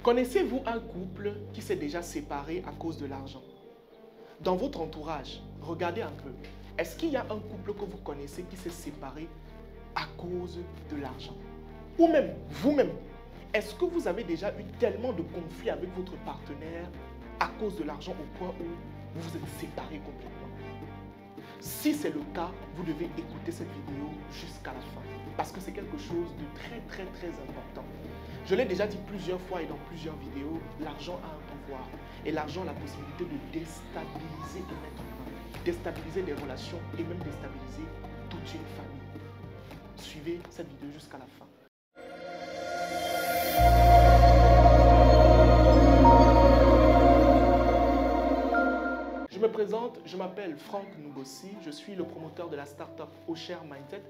Connaissez-vous un couple qui s'est déjà séparé à cause de l'argent? Dans votre entourage, regardez un peu. Est-ce qu'il y a un couple que vous connaissez qui s'est séparé à cause de l'argent? Ou même, vous-même, est-ce que vous avez déjà eu tellement de conflits avec votre partenaire à cause de l'argent au point où vous vous êtes séparés complètement? Si c'est le cas, vous devez écouter cette vidéo jusqu'à la fin parce que c'est quelque chose de très important. Je l'ai déjà dit plusieurs fois et dans plusieurs vidéos, l'argent a un pouvoir et l'argent a la possibilité de déstabiliser un être humain, déstabiliser des relations et même déstabiliser toute une famille. Suivez cette vidéo jusqu'à la fin. Je me présente, je m'appelle Franck Ngosi, je suis le promoteur de la startup Osher Mindset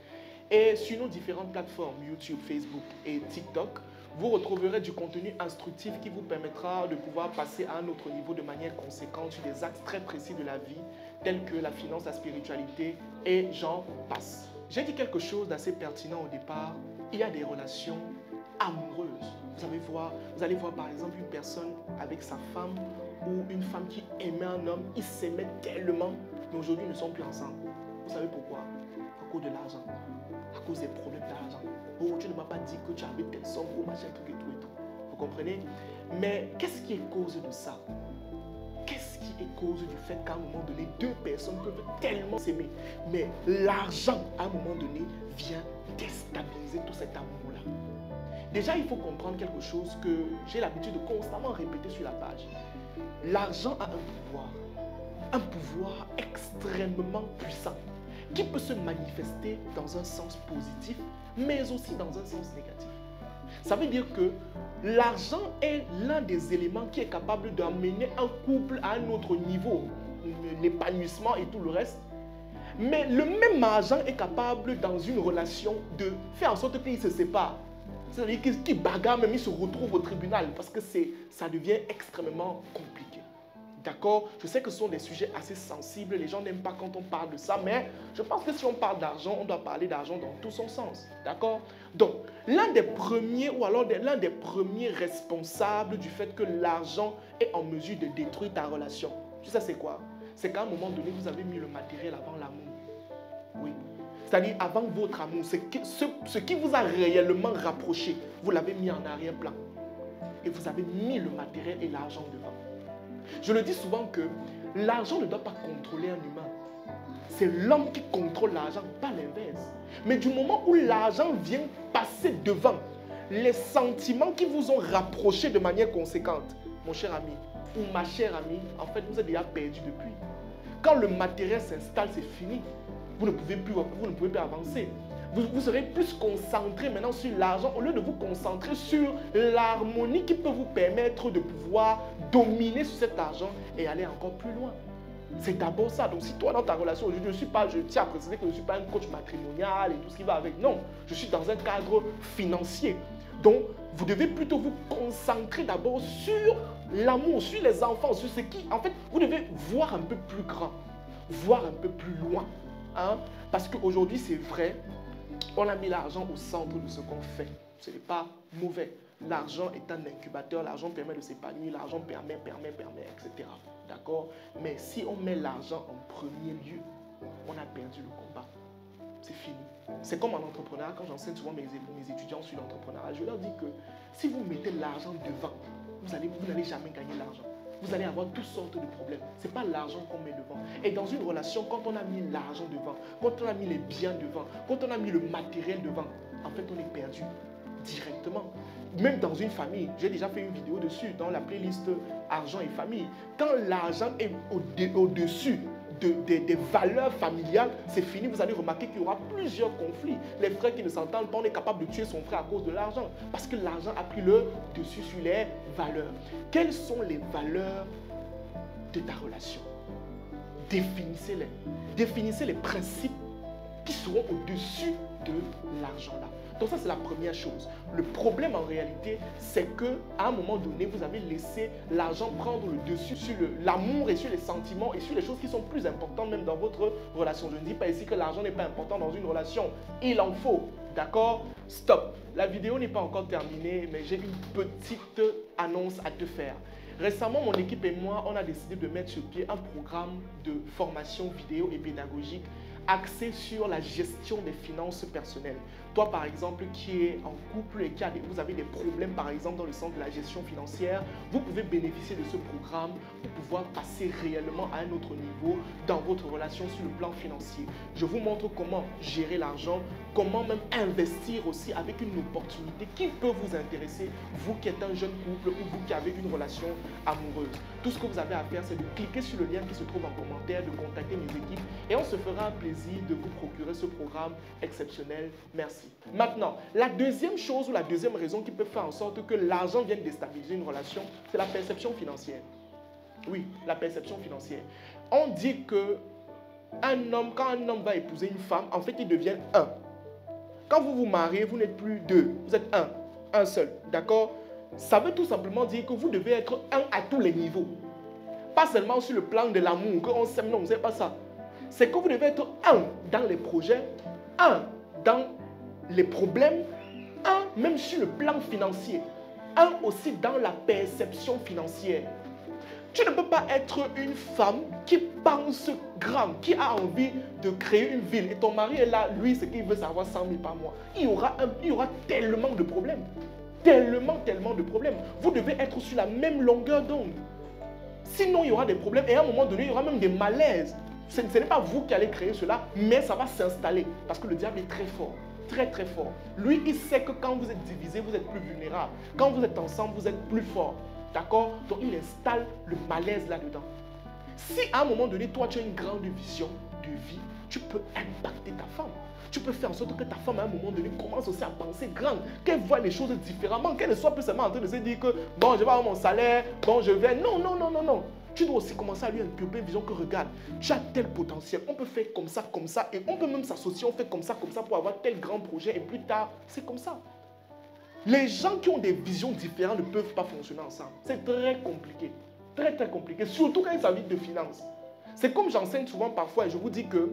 et sur nos différentes plateformes YouTube, Facebook et TikTok, vous retrouverez du contenu instructif qui vous permettra de pouvoir passer à un autre niveau de manière conséquente sur des axes très précis de la vie tels que la finance, la spiritualité et j'en passe. J'ai dit quelque chose d'assez pertinent au départ, il y a des relations amoureuses. Vous allez voir par exemple une personne avec sa femme ou une femme qui aimait un homme, ils s'aimaient tellement, mais aujourd'hui ils ne sont plus ensemble. Vous savez pourquoi? À cause de l'argent, à cause des problèmes d'argent. Oh, tu ne m'as pas dit que tu avais telle somme, ou machin, truc et tout et tout. Vous comprenez? Mais qu'est-ce qui est cause de ça? Qu'est-ce qui est cause du fait qu'à un moment donné, deux personnes peuvent tellement s'aimer, mais l'argent, à un moment donné, vient déstabiliser tout cet amour-là? Déjà, il faut comprendre quelque chose que j'ai l'habitude de constamment répéter sur la page. L'argent a un pouvoir extrêmement puissant qui peut se manifester dans un sens positif, mais aussi dans un sens négatif. Ça veut dire que l'argent est l'un des éléments qui est capable d'amener un couple à un autre niveau, l'épanouissement et tout le reste. Mais le même argent est capable dans une relation de faire en sorte qu'ils se séparent. C'est-à-dire qu'ils bagarrent, même ils se retrouvent au tribunal parce que ça devient extrêmement compliqué. D'accord? Je sais que ce sont des sujets assez sensibles, les gens n'aiment pas quand on parle de ça, mais je pense que si on parle d'argent, on doit parler d'argent dans tout son sens. D'accord? Donc, l'un des premiers responsables du fait que l'argent est en mesure de détruire ta relation, tu sais c'est quoi? C'est qu'à un moment donné, vous avez mis le matériel avant l'amour. Oui. C'est-à-dire avant votre amour, ce qui vous a réellement rapproché, vous l'avez mis en arrière-plan. Et vous avez mis le matériel et l'argent devant. Je le dis souvent que l'argent ne doit pas contrôler un humain. C'est l'homme qui contrôle l'argent, pas l'inverse. Mais du moment où l'argent vient passer devant, les sentiments qui vous ont rapproché de manière conséquente, mon cher ami ou ma chère amie, en fait, vous êtes déjà perdu depuis. Quand le matériel s'installe, c'est fini. Vous ne pouvez plus avancer. Vous serez plus concentré maintenant sur l'argent au lieu de vous concentrer sur l'harmonie qui peut vous permettre de pouvoir dominer sur cet argent et aller encore plus loin. C'est d'abord ça. Donc si toi dans ta relation aujourd'hui, je tiens à préciser que je ne suis pas un coach matrimonial et tout ce qui va avec. Non, je suis dans un cadre financier. Donc vous devez plutôt vous concentrer d'abord sur l'amour, sur les enfants, sur ce qui... En fait, vous devez voir un peu plus grand, voir un peu plus loin. Hein? Parce qu'aujourd'hui, c'est vrai, on a mis l'argent au centre de ce qu'on fait. Ce n'est pas mauvais. L'argent est un incubateur, l'argent permet de s'épanouir, l'argent permet, etc. D'accord? Mais si on met l'argent en premier lieu, on a perdu le combat. C'est fini. C'est comme en entrepreneuriat, quand j'enseigne souvent mes étudiants sur l'entrepreneuriat, je leur dis que si vous mettez l'argent devant, vous n'allez jamais gagner l'argent. Vous allez avoir toutes sortes de problèmes. Ce n'est pas l'argent qu'on met devant. Et dans une relation, quand on a mis l'argent devant, quand on a mis les biens devant, quand on a mis le matériel devant, en fait, on est perdu directement. Même dans une famille, j'ai déjà fait une vidéo dessus, dans la playlist Argent et famille. Quand l'argent est au-dessus des valeurs familiales, c'est fini. Vous allez remarquer qu'il y aura plusieurs conflits. Les frères qui ne s'entendent pas, on est capable de tuer son frère à cause de l'argent. Parce que l'argent a pris le dessus sur les valeurs. Quelles sont les valeurs de ta relation? Définissez-les. Définissez les principes qui seront au-dessus de l'argent là. Donc ça, c'est la première chose. Le problème en réalité, c'est qu'à un moment donné, vous avez laissé l'argent prendre le dessus sur l'amour et sur les sentiments et sur les choses qui sont plus importantes même dans votre relation. Je ne dis pas ici que l'argent n'est pas important dans une relation. Il en faut, d'accord? Stop. La vidéo n'est pas encore terminée, mais j'ai une petite annonce à te faire. Récemment, mon équipe et moi, on a décidé de mettre sur pied un programme de formation vidéo et pédagogique axé sur la gestion des finances personnelles. Toi, par exemple, qui est en couple et vous avez des problèmes, par exemple, dans le sens de la gestion financière, vous pouvez bénéficier de ce programme pour pouvoir passer réellement à un autre niveau dans votre relation sur le plan financier. Je vous montre comment gérer l'argent, comment même investir aussi avec une opportunité qui peut vous intéresser, vous qui êtes un jeune couple ou vous qui avez une relation amoureuse. Tout ce que vous avez à faire, c'est de cliquer sur le lien qui se trouve en commentaire, de contacter mes équipes et on se fera un plaisir de vous procurer ce programme exceptionnel. Merci. Maintenant, la deuxième chose ou la deuxième raison qui peut faire en sorte que l'argent vienne déstabiliser une relation, c'est la perception financière. Oui, la perception financière. On dit que quand un homme va épouser une femme, en fait, il devient un. Quand vous vous mariez, vous n'êtes plus deux, vous êtes un seul, d'accord? Ça veut tout simplement dire que vous devez être un à tous les niveaux. Pas seulement sur le plan de l'amour, qu'on s'aime, non, c'est pas ça. C'est que vous devez être un dans les projets, un dans les problèmes, un même sur le plan financier, un aussi dans la perception financière. Tu ne peux pas être une femme qui pense grand, qui a envie de créer une ville et ton mari est là, lui, c'est qu'il veut savoir 100 000 par mois. Il y aura tellement de problèmes. Tellement de problèmes. Vous devez être sur la même longueur d'onde. Sinon, il y aura des problèmes et à un moment donné, il y aura même des malaises. Ce n'est pas vous qui allez créer cela, mais ça va s'installer parce que le diable est très fort. Très fort. Lui, il sait que quand vous êtes divisé, vous êtes plus vulnérable. Quand vous êtes ensemble, vous êtes plus fort. D'accord? Donc, il installe le malaise là-dedans. Si à un moment donné, toi, tu as une grande vision de vie, tu peux impacter ta femme. Tu peux faire en sorte que ta femme, à un moment donné, commence aussi à penser grand, qu'elle voit les choses différemment, qu'elle ne soit plus seulement en train de se dire que, bon, je vais avoir mon salaire, bon, je vais... Non. Tu dois aussi commencer à lui inculper une vision que, regarde, tu as tel potentiel, on peut faire comme ça, et on peut même s'associer, on fait comme ça, pour avoir tel grand projet, et plus tard, c'est comme ça. Les gens qui ont des visions différentes ne peuvent pas fonctionner ensemble. C'est très compliqué, très compliqué, surtout quand il s'agit de finances. C'est comme j'enseigne souvent parfois, et je vous dis que,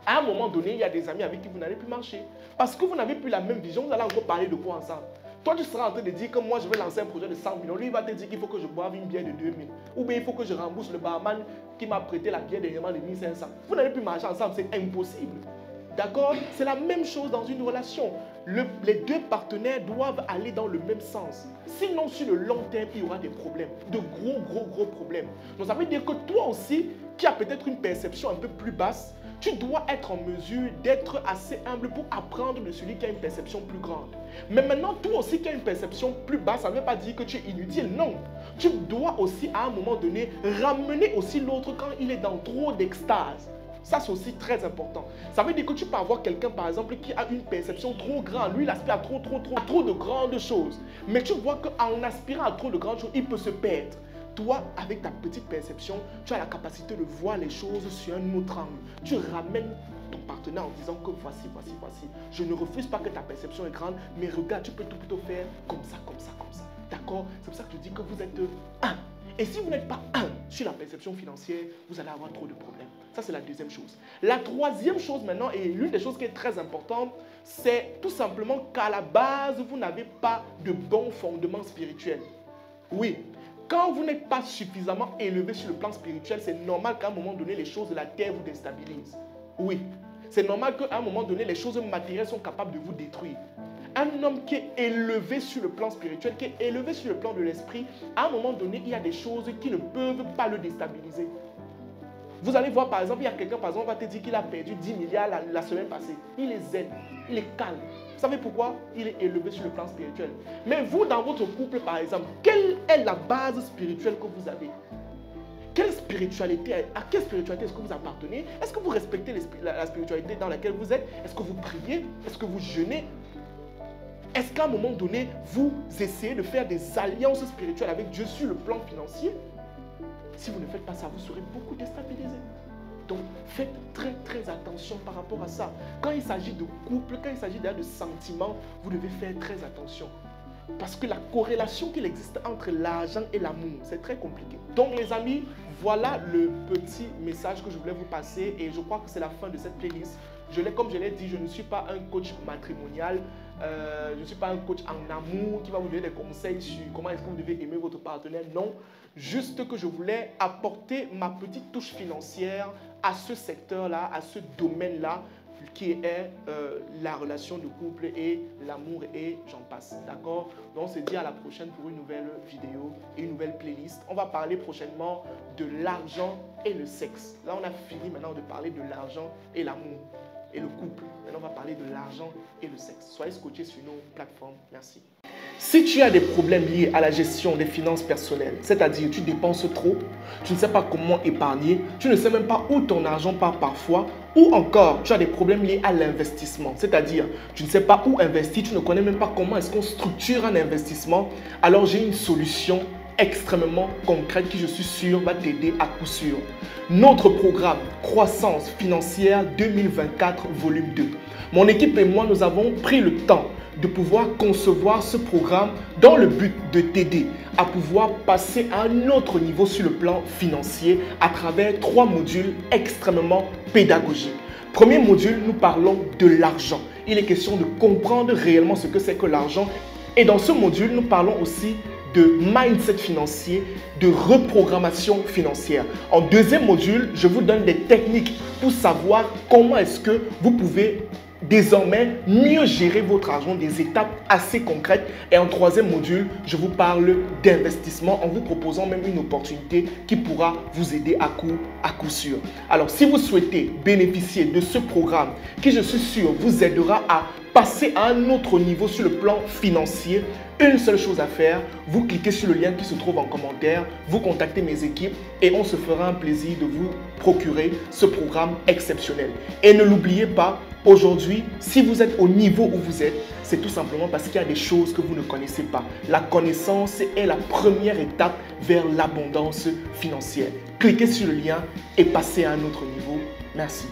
à un moment donné, il y a des amis avec qui vous n'allez plus marcher. Parce que vous n'avez plus la même vision, vous allez encore parler de quoi ensemble? Toi, tu seras en train de dire que moi, je vais lancer un projet de 100 millions. Lui, il va te dire qu'il faut que je boive une bière de 2000. Ou bien il faut que je rembourse le barman qui m'a prêté la bière dernièrement de 1500. Vous n'allez plus marcher ensemble, c'est impossible. D'accord? C'est la même chose dans une relation. Les deux partenaires doivent aller dans le même sens. Sinon, sur le long terme, il y aura des problèmes. De gros problèmes. Donc, ça veut dire que toi aussi, qui as peut-être une perception un peu plus basse, tu dois être en mesure d'être assez humble pour apprendre de celui qui a une perception plus grande. Mais maintenant, toi aussi qui as une perception plus basse, ça ne veut pas dire que tu es inutile, non. Tu dois aussi, à un moment donné, ramener aussi l'autre quand il est dans trop d'extase. Ça, c'est aussi très important. Ça veut dire que tu peux avoir quelqu'un, par exemple, qui a une perception trop grande. Lui, il aspire à trop de grandes choses. Mais tu vois qu'en aspirant à trop de grandes choses, il peut se perdre. Toi, avec ta petite perception, tu as la capacité de voir les choses sur un autre angle. Tu ramènes ton partenaire en disant que voici. Je ne refuse pas que ta perception est grande, mais regarde, tu peux tout plutôt faire comme ça. D'accord? C'est pour ça que je dis que vous êtes un. Et si vous n'êtes pas un sur la perception financière, vous allez avoir trop de problèmes. Ça, c'est la deuxième chose. La troisième chose maintenant, et l'une des choses qui est très importante, c'est tout simplement qu'à la base, vous n'avez pas de bons fondements spirituels. Oui. Quand vous n'êtes pas suffisamment élevé sur le plan spirituel, c'est normal qu'à un moment donné, les choses de la terre vous déstabilisent. Oui. C'est normal qu'à un moment donné, les choses matérielles sont capables de vous détruire. Un homme qui est élevé sur le plan spirituel, qui est élevé sur le plan de l'esprit, à un moment donné, il y a des choses qui ne peuvent pas le déstabiliser. Vous allez voir, par exemple, il y a quelqu'un, par exemple, va te dire qu'il a perdu 10 milliards la semaine passée. Il est zen, il est calme. Vous savez pourquoi? Il est élevé sur le plan spirituel. Mais vous, dans votre couple, par exemple, quelle est la base spirituelle que vous avez? Quelle spiritualité, à quelle spiritualité est-ce que vous appartenez? Est-ce que vous respectez la spiritualité dans laquelle vous êtes? Est-ce que vous priez? Est-ce que vous jeûnez? Est-ce qu'à un moment donné, vous essayez de faire des alliances spirituelles avec Dieu sur le plan financier? Si vous ne faites pas ça, vous serez beaucoup déstabilisé. Donc, faites très attention par rapport à ça. Quand il s'agit de couple, quand il s'agit de sentiments, vous devez faire très attention. Parce que la corrélation qu'il existe entre l'argent et l'amour, c'est très compliqué. Donc les amis, voilà le petit message que je voulais vous passer et je crois que c'est la fin de cette playlist. Comme je l'ai dit, je ne suis pas un coach matrimonial. je ne suis pas un coach en amour qui va vous donner des conseils sur comment est-ce que vous devez aimer votre partenaire. Non, juste que je voulais apporter ma petite touche financière à ce secteur-là, à ce domaine-là, qui est la relation de couple et l'amour et j'en passe. D'accord? Donc, on se dit à la prochaine pour une nouvelle vidéo et une nouvelle playlist. On va parler prochainement de l'argent et le sexe. Là, on a fini maintenant de parler de l'argent et l'amour et le couple. Maintenant, on va parler de l'argent et le sexe. Soyez scotchés sur nos plateformes. Merci. Si tu as des problèmes liés à la gestion des finances personnelles, c'est-à-dire tu dépenses trop, tu ne sais pas comment épargner, tu ne sais même pas où ton argent part parfois, ou encore tu as des problèmes liés à l'investissement, c'est-à-dire tu ne sais pas où investir, tu ne connais même pas comment est-ce qu'on structure un investissement, alors j'ai une solution extrêmement concrète qui, je suis sûr, va t'aider à coup sûr. Notre programme Croissance financière 2024 volume 2. Mon équipe et moi, nous avons pris le temps de pouvoir concevoir ce programme dans le but de t'aider à pouvoir passer à un autre niveau sur le plan financier à travers 3 modules extrêmement pédagogiques. Premier module, nous parlons de l'argent. Il est question de comprendre réellement ce que c'est que l'argent. Et dans ce module, nous parlons aussi de mindset financier, de reprogrammation financière. En deuxième module, je vous donne des techniques pour savoir comment est-ce que vous pouvez désormais mieux gérer votre argent, des étapes assez concrètes. Et en troisième module, je vous parle d'investissement en vous proposant même une opportunité qui pourra vous aider à coup sûr. Alors, si vous souhaitez bénéficier de ce programme qui, je suis sûr, vous aidera à passer à un autre niveau sur le plan financier, une seule chose à faire, vous cliquez sur le lien qui se trouve en commentaire, vous contactez mes équipes et on se fera un plaisir de vous procurer ce programme exceptionnel. Et ne l'oubliez pas, aujourd'hui, si vous êtes au niveau où vous êtes, c'est tout simplement parce qu'il y a des choses que vous ne connaissez pas. La connaissance est la première étape vers l'abondance financière. Cliquez sur le lien et passez à un autre niveau. Merci.